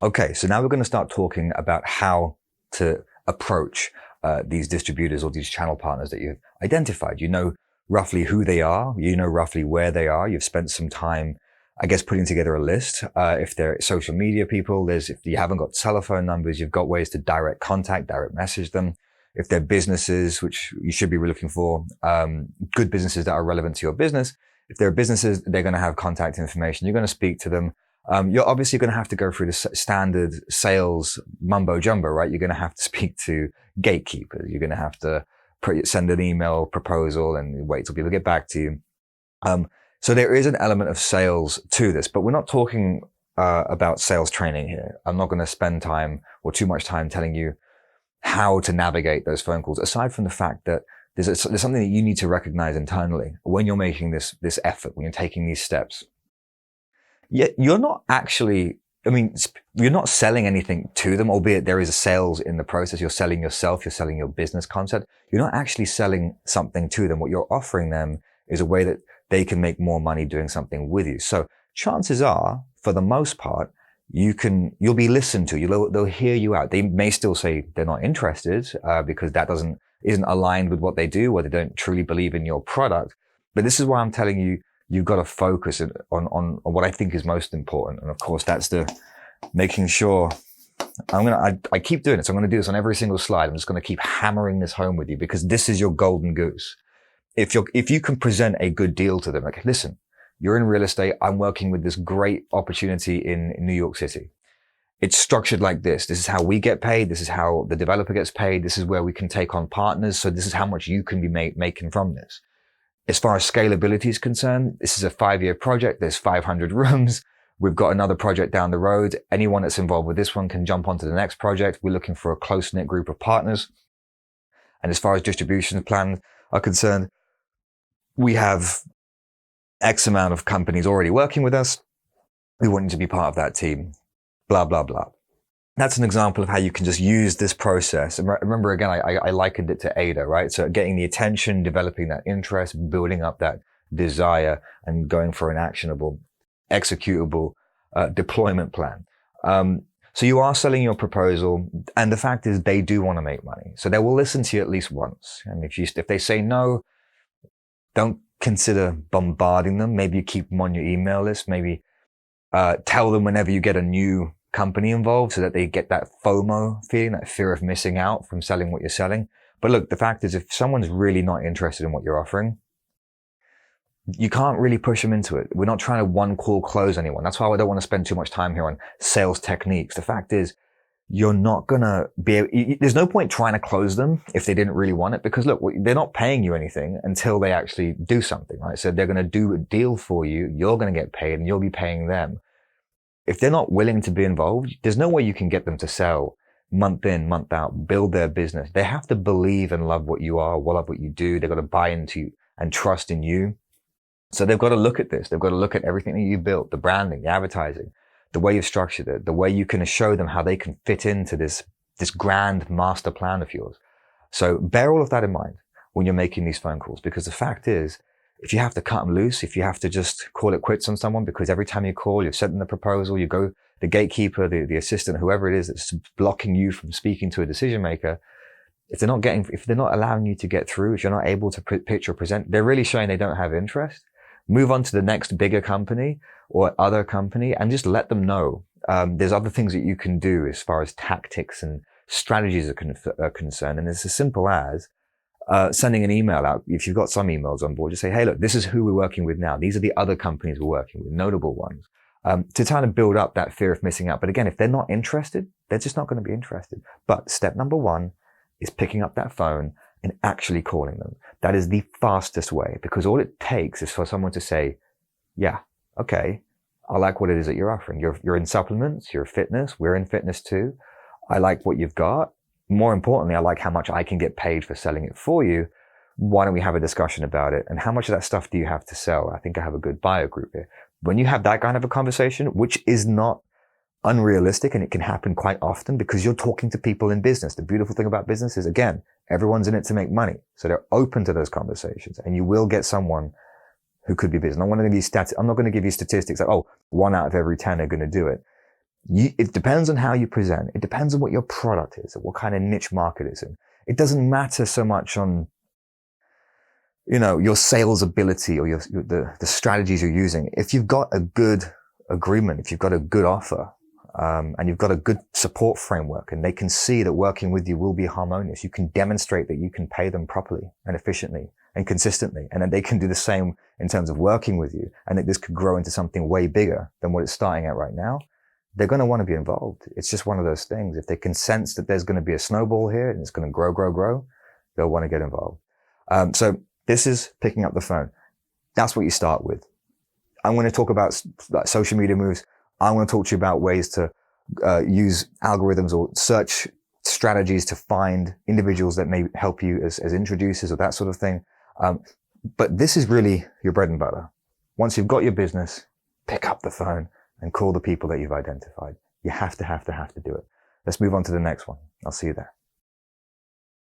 Okay, so now we're going to start talking about how to approach these distributors or these channel partners that you've identified. You know roughly who they are. You know roughly where they are. You've spent some time, I guess, putting together a list. If they're social media people, if you haven't got telephone numbers, you've got ways to direct contact, direct message them. If they're businesses, which you should be looking for, good businesses that are relevant to your business. If they're businesses, they're going to have contact information. You're going to speak to them. You're obviously going to have to go through the standard sales mumbo jumbo, right? You're going to have to speak to gatekeepers. You're going to have to send an email proposal and wait till people get back to you. So there is an element of sales to this, but we're not talking about sales training here. I'm not going to spend time or too much time telling you how to navigate those phone calls, aside from the fact that there's something that you need to recognize internally when you're making this effort, when you're taking these steps. Yet you're not actually, you're not selling anything to them, albeit there is a sales in the process. You're selling yourself, you're selling your business concept. You're not actually selling something to them. What you're offering them is a way that they can make more money doing something with you. So chances are, for the most part, you'll be listened to. They'll hear you out. They may still say they're not interested, because that isn't aligned with what they do, or they don't truly believe in your product. But this is why I'm telling you, you've got to focus on what I think is most important. And of course, that's the making sure I keep doing it. So I'm going to do this on every single slide. I'm just going to keep hammering this home with you, because this is your golden goose. If you can present a good deal to them, like, listen, you're in real estate. I'm working with this great opportunity in New York City. It's structured like this. This is how we get paid. This is how the developer gets paid. This is where we can take on partners. So this is how much you can be making from this. As far as scalability is concerned, this is a 5-year project. There's 500 rooms. We've got another project down the road. Anyone that's involved with this one can jump onto the next project. We're looking for a close-knit group of partners. And as far as distribution plans are concerned, we have X amount of companies already working with us. We want you to be part of that team. Blah, blah, blah. That's an example of how you can just use this process. And remember, again, I likened it to Ada, right? So getting the attention, developing that interest, building up that desire, and going for an actionable, executable deployment plan. So you are selling your proposal, and the fact is they do want to make money. So they will listen to you at least once. And if they say no, don't consider bombarding them. Maybe you keep them on your email list. Maybe tell them whenever you get a new company involved, so that they get that FOMO feeling, that fear of missing out from selling what you're selling. But look, the fact is, if someone's really not interested in what you're offering, you can't really push them into it. We're not trying to one call close anyone. That's why I don't want to spend too much time here on sales techniques. The fact is, you're not gonna there's no point trying to close them if they didn't really want it, because look, they're not paying you anything until they actually do something, right? So they're going to do a deal for you. You're going to get paid and you'll be paying them. If they're not willing to be involved, there's no way you can get them to sell month in, month out, build their business. They have to believe and love what you are, love what you do. They've got to buy into you and trust in you. So they've got to look at this. They've got to look at everything that you built, the branding, the advertising, the way you've structured it, the way you can show them how they can fit into this grand master plan of yours. So bear all of that in mind when you're making these phone calls, because the fact is, if you have to cut them loose, if you have to just call it quits on someone because every time you call, you've sent them the proposal, you go, the gatekeeper, the assistant, whoever it is that's blocking you from speaking to a decision maker, if they're not allowing you to get through, if you're not able to pitch or present, they're really showing they don't have interest. Move on to the next bigger company or other company and just let them know. There's other things that you can do as far as tactics and strategies are concerned. And it's as simple as sending an email out. If you've got some emails on board, just say, hey, look, this is who we're working with now. These are the other companies we're working with, notable ones, to try to build up that fear of missing out. But again, if they're not interested, they're just not going to be interested. But step number 1 is picking up that phone and actually calling them. That is the fastest way, because all it takes is for someone to say, yeah, okay, I like what it is that you're offering. You're in supplements, you're fitness, we're in fitness too. I like what you've got. More importantly, I like how much I can get paid for selling it for you. Why don't we have a discussion about it? And how much of that stuff do you have to sell? I think I have a good buyer group here. When you have that kind of a conversation, which is not unrealistic, and it can happen quite often because you're talking to people in business. The beautiful thing about business is, again, everyone's in it to make money. So they're open to those conversations, and you will get someone who could be business. I'm not going to give you statistics like, 1 out of every 10 are going to do it. It depends on how you present. It depends on what your product is, what kind of niche market it's in. It doesn't matter so much on, your sales ability or the strategies you're using. If you've got a good agreement, if you've got a good offer, and you've got a good support framework, and they can see that working with you will be harmonious, you can demonstrate that you can pay them properly and efficiently and consistently, and then they can do the same in terms of working with you, and that this could grow into something way bigger than what it's starting at right now, they're going to want to be involved. It's just one of those things. If they can sense that there's going to be a snowball here and it's going to grow, they'll want to get involved. So this is picking up the phone. That's what you start with. I'm going to talk about social media moves. I want to talk to you about ways to use algorithms or search strategies to find individuals that may help you as introducers or that sort of thing. But this is really your bread and butter. Once you've got your business, pick up the phone and call the people that you've identified. You have to do it. Let's move on to the next one. I'll see you there.